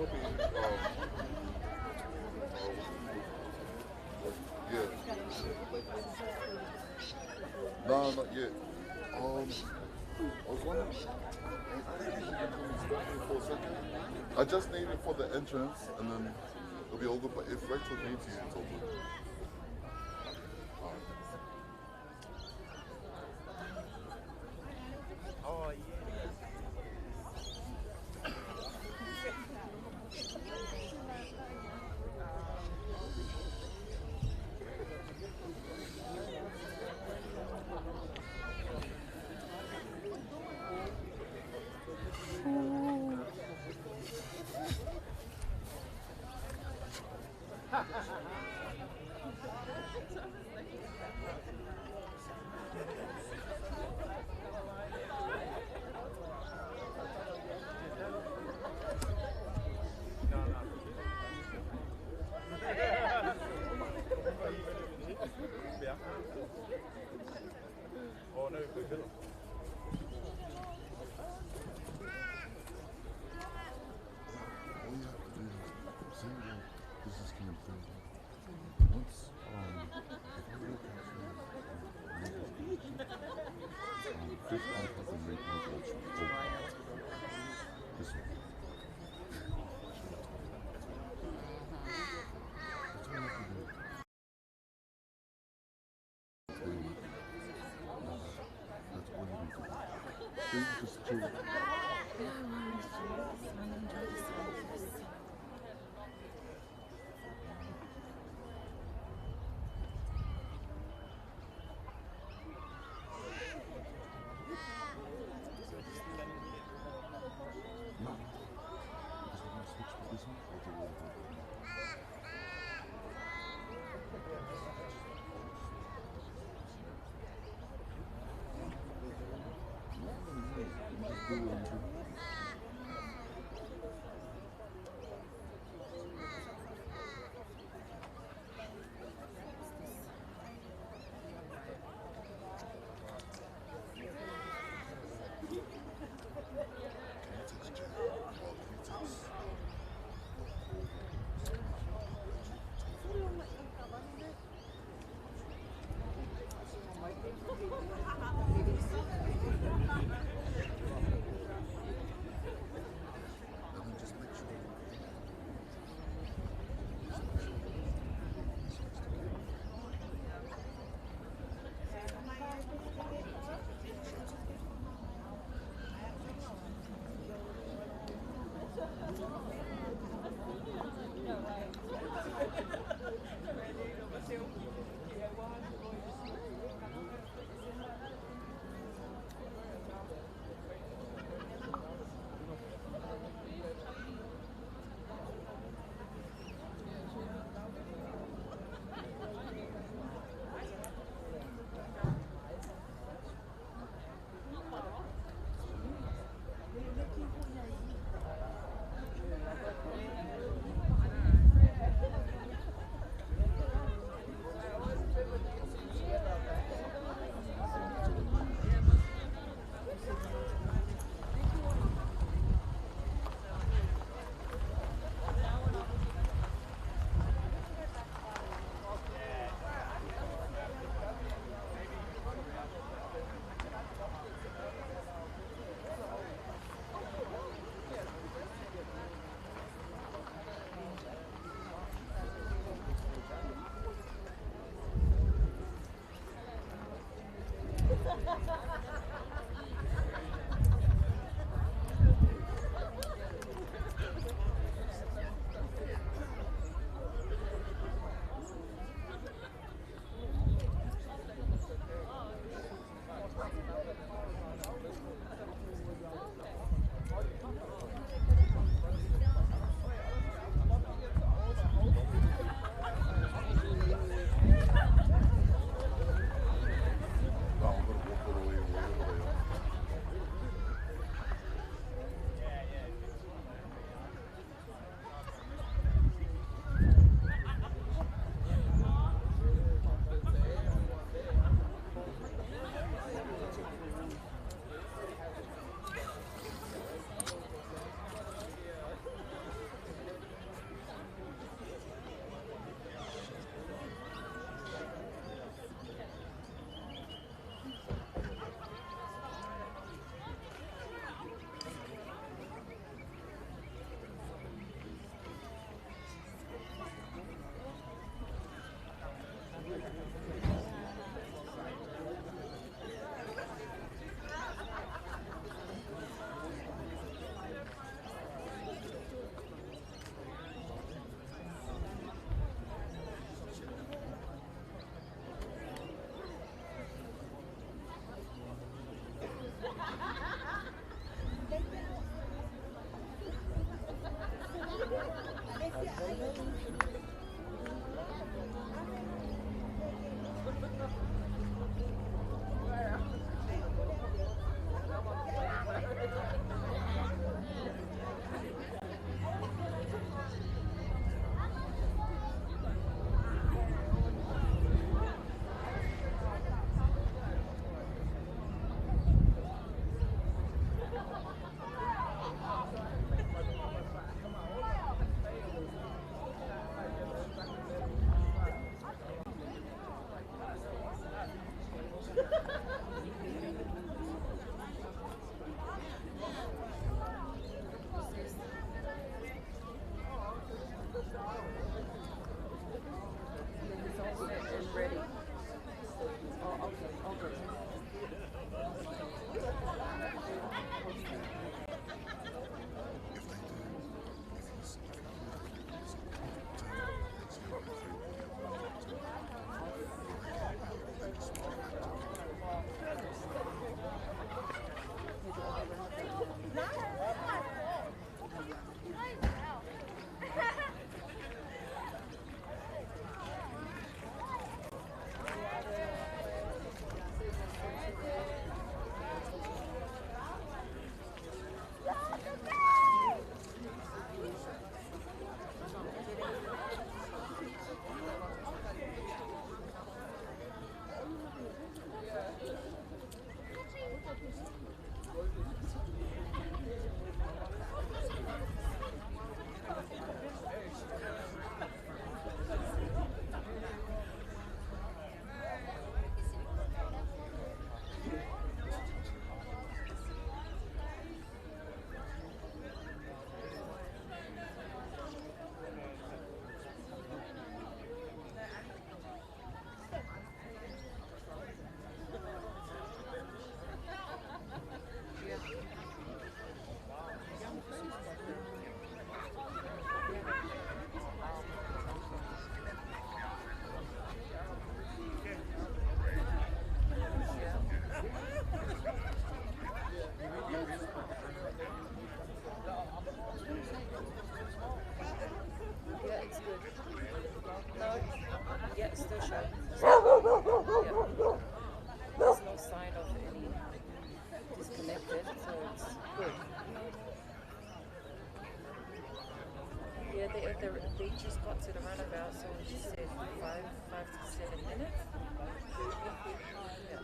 Yeah. No, not yet. I was wondering, for a second. I just need it for the entrance, and then it'll be all good. But if Rachel needs you, it's all good. Oh, yeah. No, no. Yeah. Oh, no, we will. All you have to do is say that this is kind of thing. Once, if I look at this part of the make noodles this one. That's all you have to do. That's all you need to do. Then you just chill. No. Because we're going to switch to this one or the other one. Just do it until and then just make sure. Yeah, it's still shut. Yeah. There's no sign of any disconnected, so it's good. Yeah, they just got to the runabout, so she said 5 to 7 minutes. Yeah.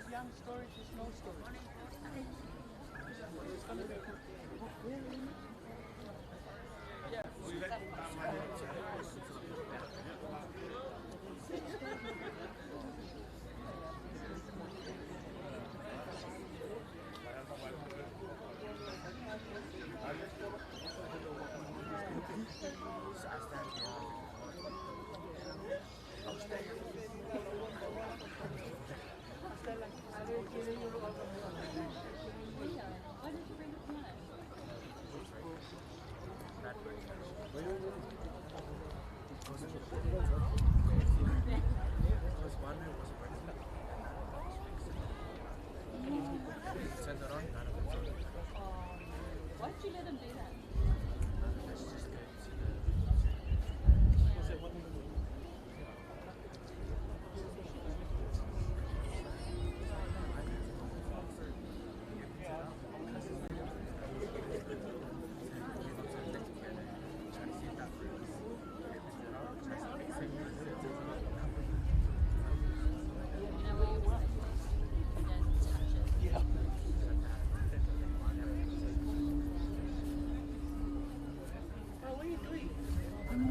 Young storage is no storage.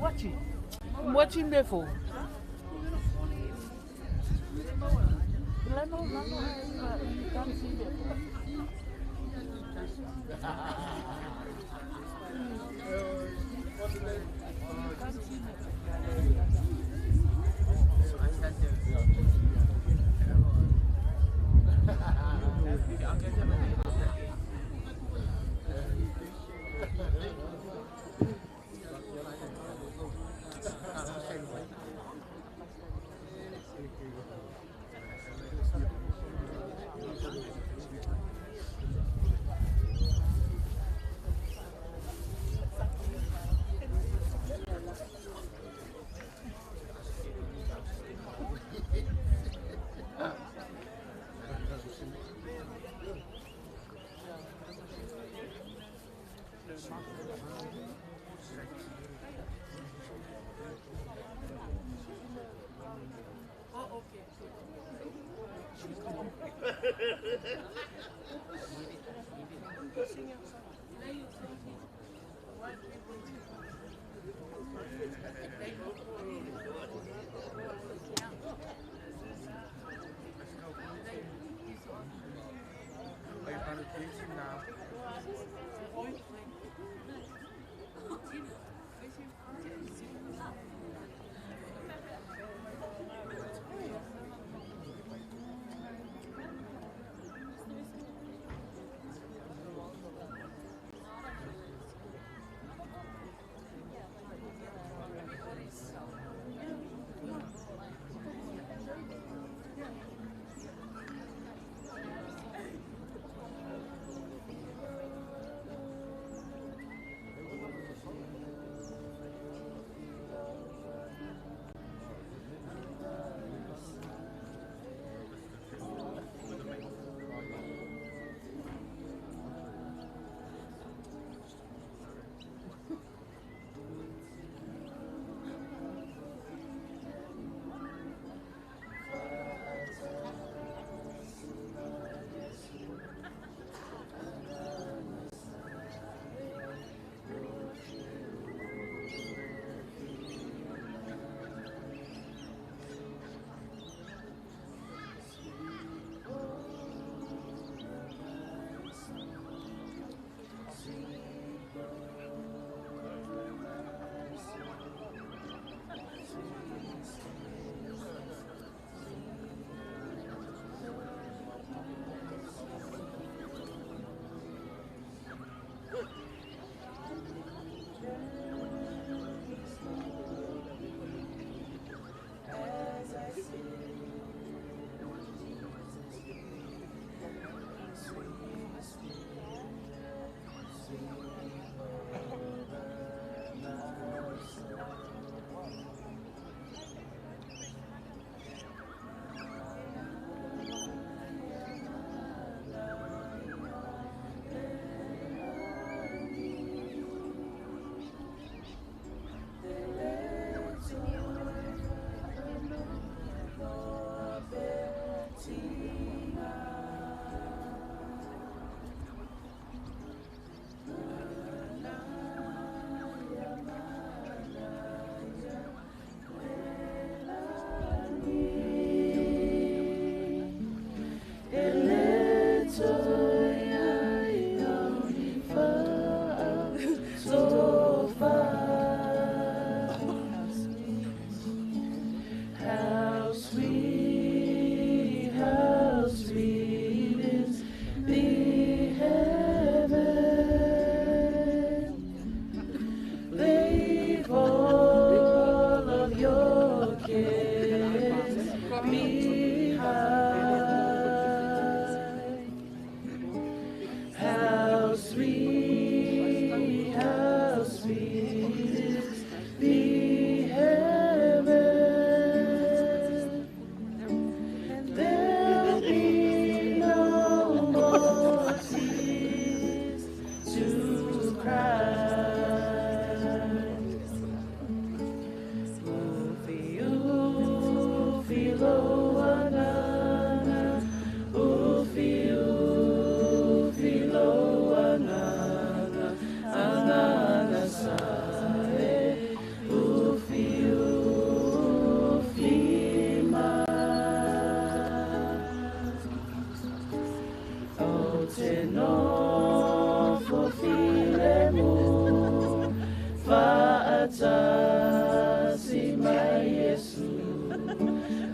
watching. I'm watching there for. No, you can't see there.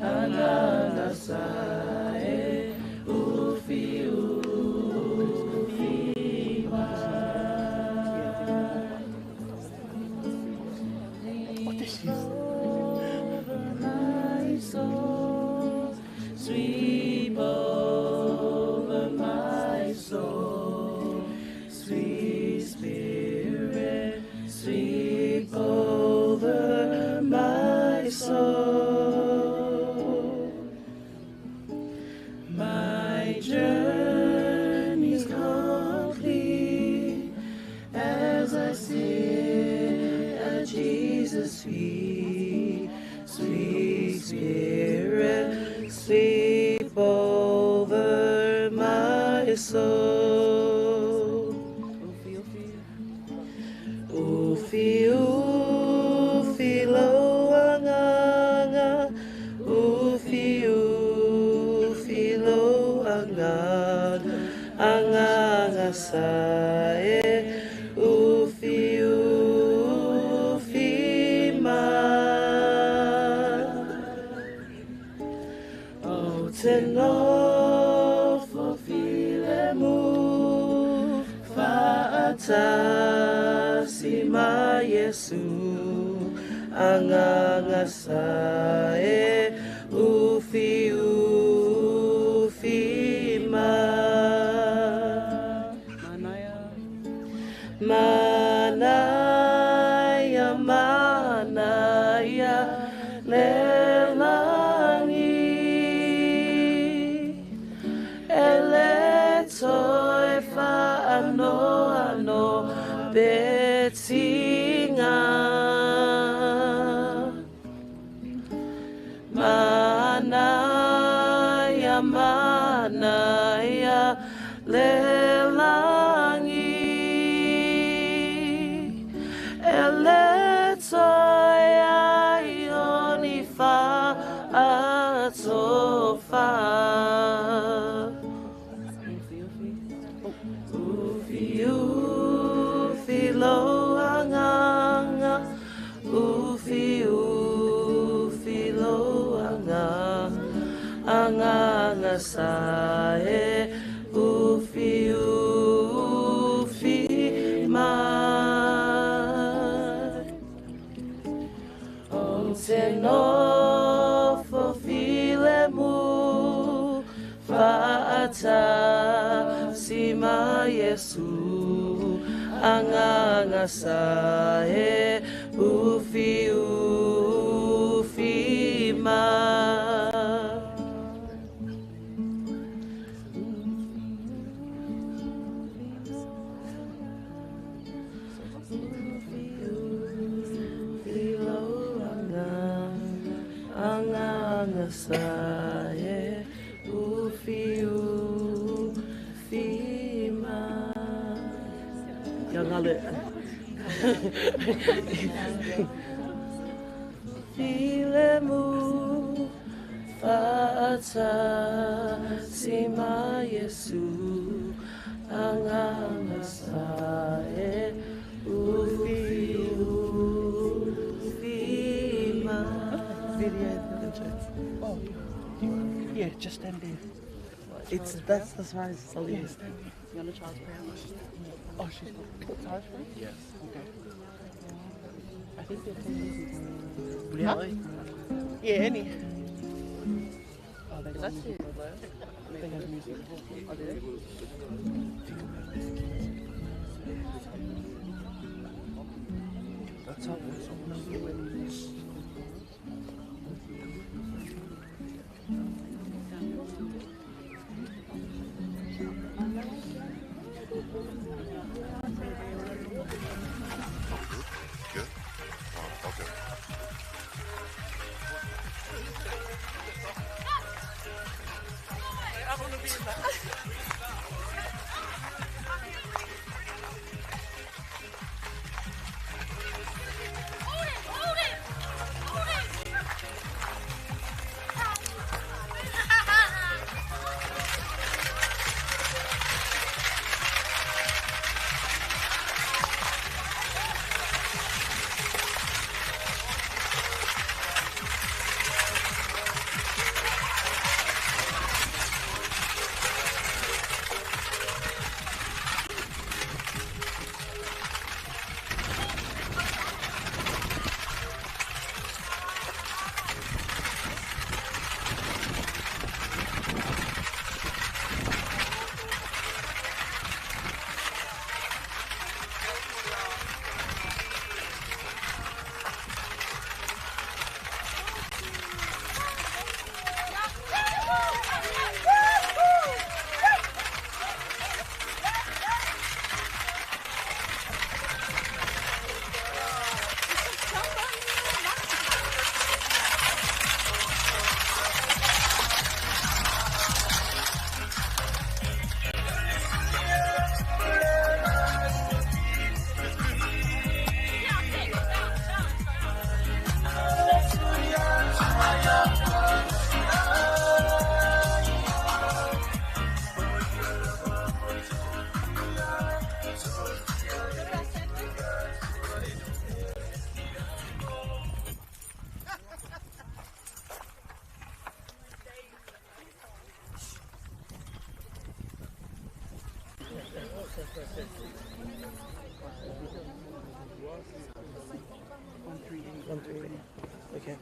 angangasae ufi ma. My soul, sweep over my soul, sweet spirit, sweep over my soul. My journey's complete as I sit at Jesus' feet. Sweet spirit, sweep over my soul. Ufi, ufi, loanganga. Ufi, ufi, loanganga. Anganga sae. Ufi, ufi, ma. O te nofo filemu Taua'taase ma Yesu anganga sae ufi ufi ma. Manaya manaya lelangi toi fa ano betinga manaya lelangi toi ioni fa atofa. Ufi loanganga, ufi loanganga, anganga sae, ufi mai. O te nofo filemu Taua'taase ma Yesu anganga sae ufi ma. Ufi anganga sae ufi ma. Yang ada filemu Taua'taase ma Yesu anganga sae ufi ma. Oh, yeah, just stand there. That's as far as it's all is. You want to charge for her? Oh, she's charge for it? Yes. Okay. I think they're really? Yeah, any. Oh, they got music. They got music. Oh, did they? That's how it's always. Good? Oh, okay. I want to be in that. Hold it! 138. Okay.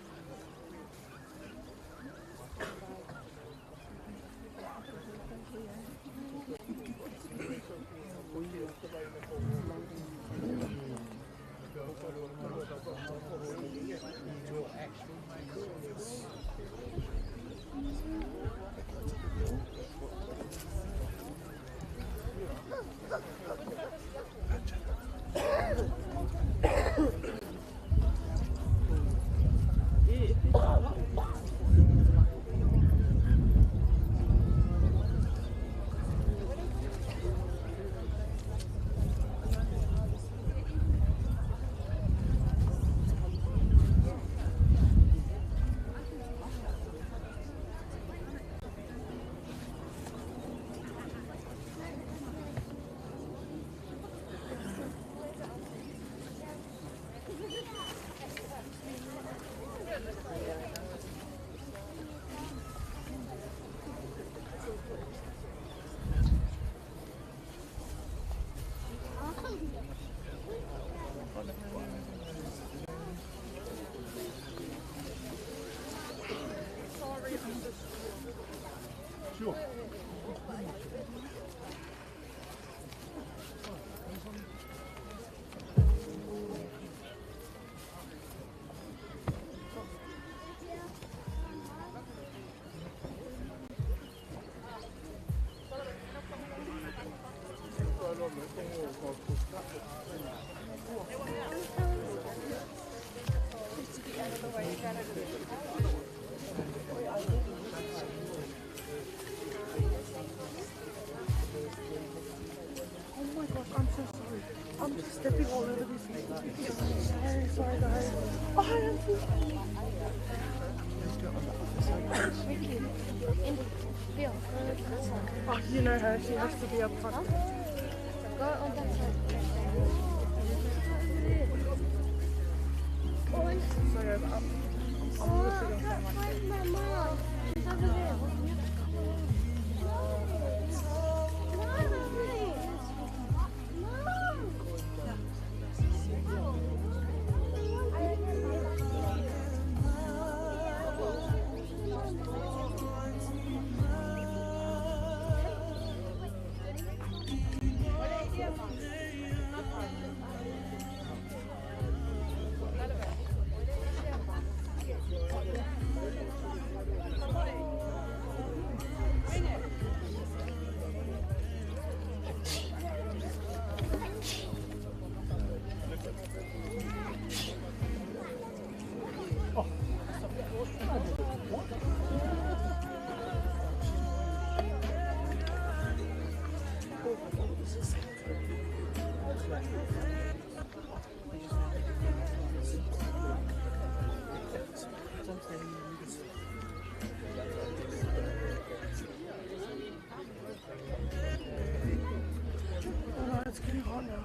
Sure. Oh my gosh, I'm so sorry. I'm just stepping all over this thing. Sorry guys. Oh, hi Auntie. Oh, you know her, she has to be up front. Sorry, I'm looking at my Mama. She's over there. Oh, it's getting hot now.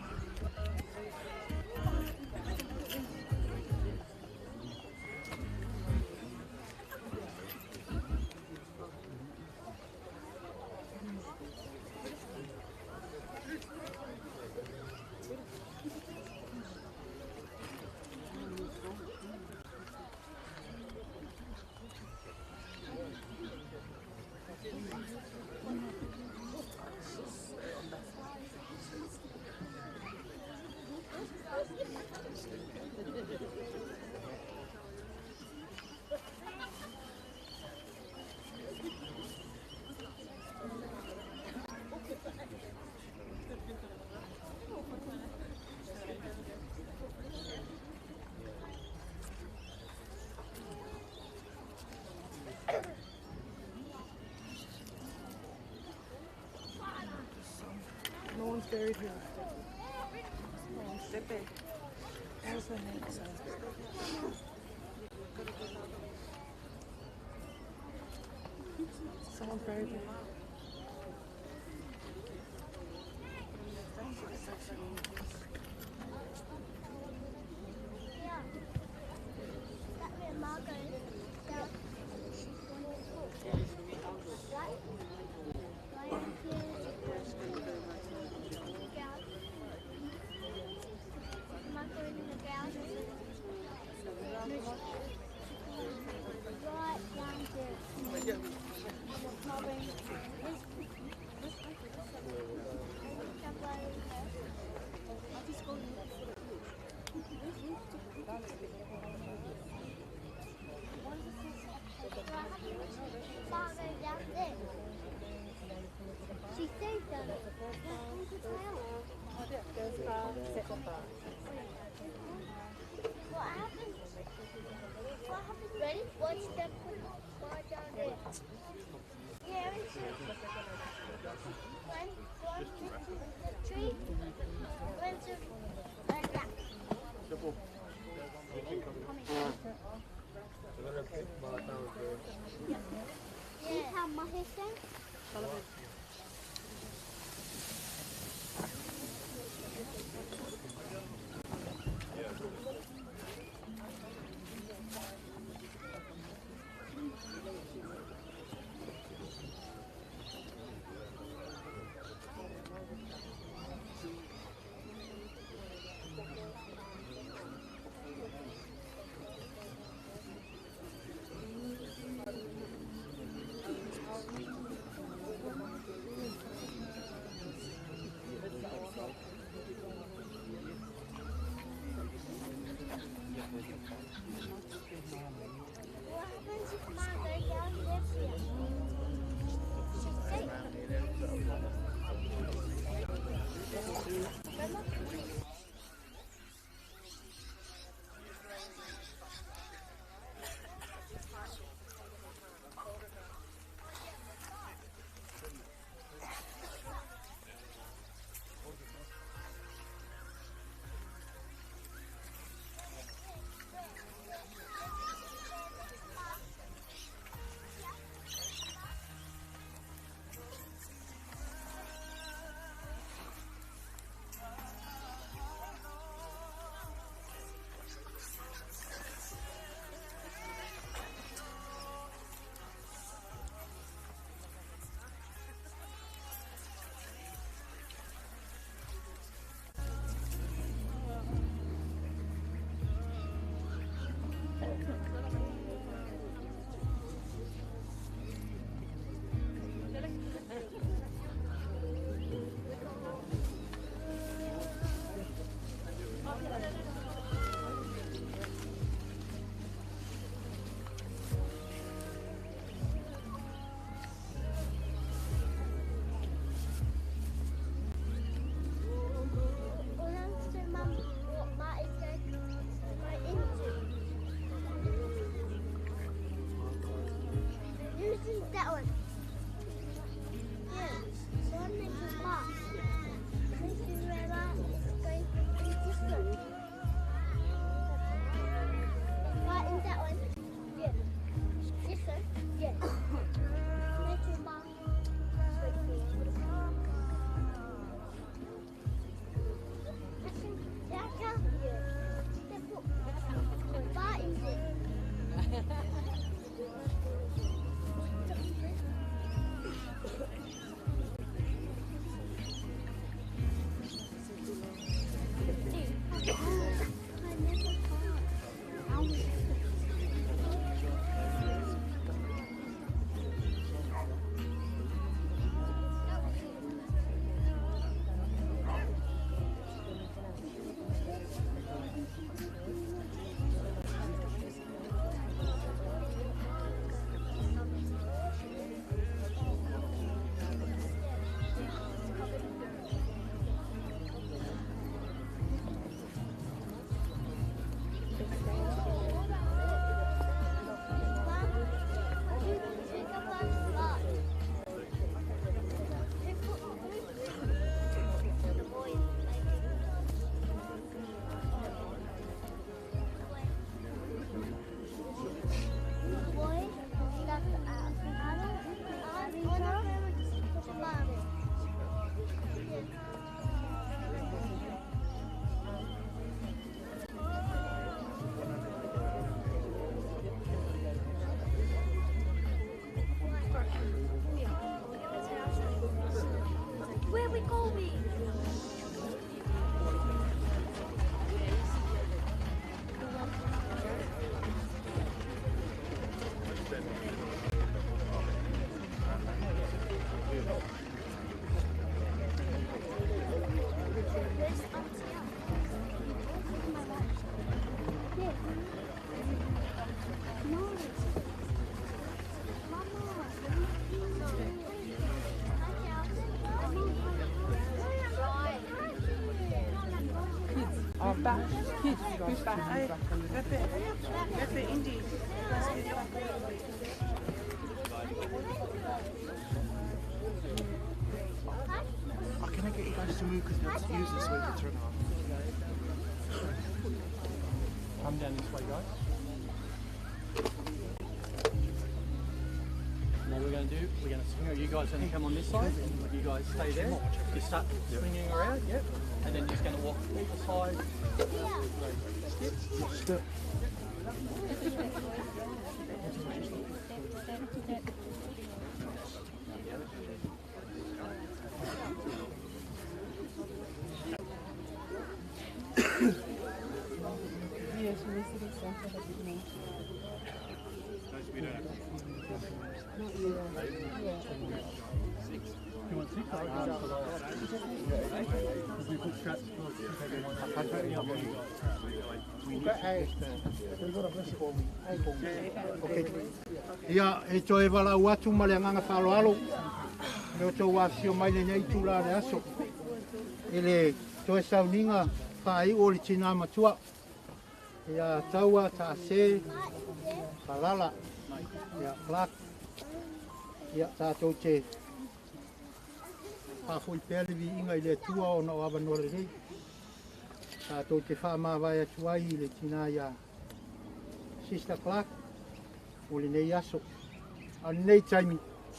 No one's buried here. No one's dead. There's the next one. Someone's buried here. Back. Kids, who's back? That's it. That's it, Indy. Oh, can I get you guys to move because let's use this way to turn off. Come down this way, guys. What we're going to do, we're going to swing. You guys going to come on this side. You guys stay there. You start swinging around, yep. And then you're just going to walk either side. Step. You want 6 or we put straps Ia, e toe wala watu ma le nganga whaloalo. Leo tō wafio mai le nei tūla le aso. E le toe sauninga whai o le tina matua. Ia Taua'taase Kalala Mika Clarke. Ia tātou te whafoi pēlevi inga I le tua o na o awanore rei. Tātou te whamawai atuai I le tina ia Sister Clarke. O le nei aso. A nei taimi.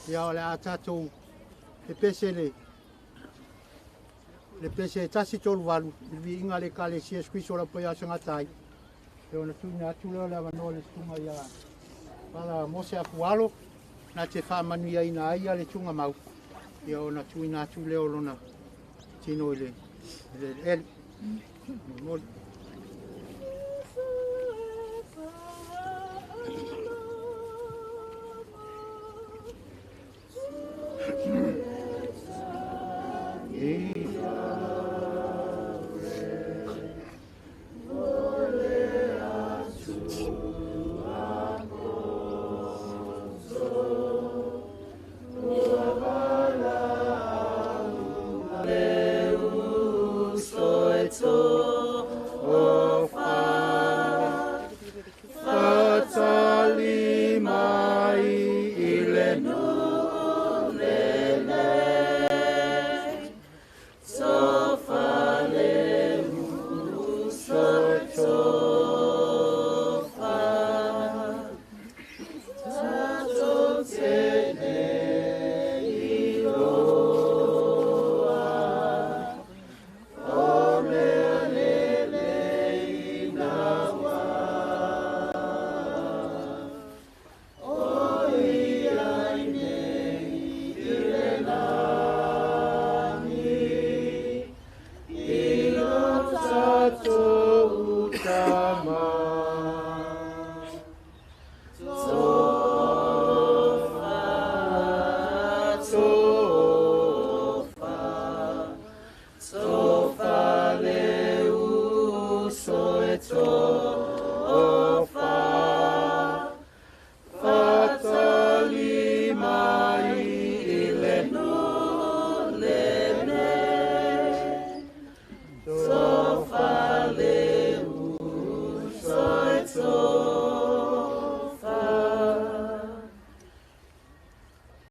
Ia o le a tātou le pese le pese tasi tolu walu. Ilvi inga le kale sia skuiso la poi aso ngatai. E ona tūna atu leo le awanoa le tunga ia wala mose afualo. Na te whamanuia ina aia le tunga mau. Ia ona tuina atu leo lona tino le eli.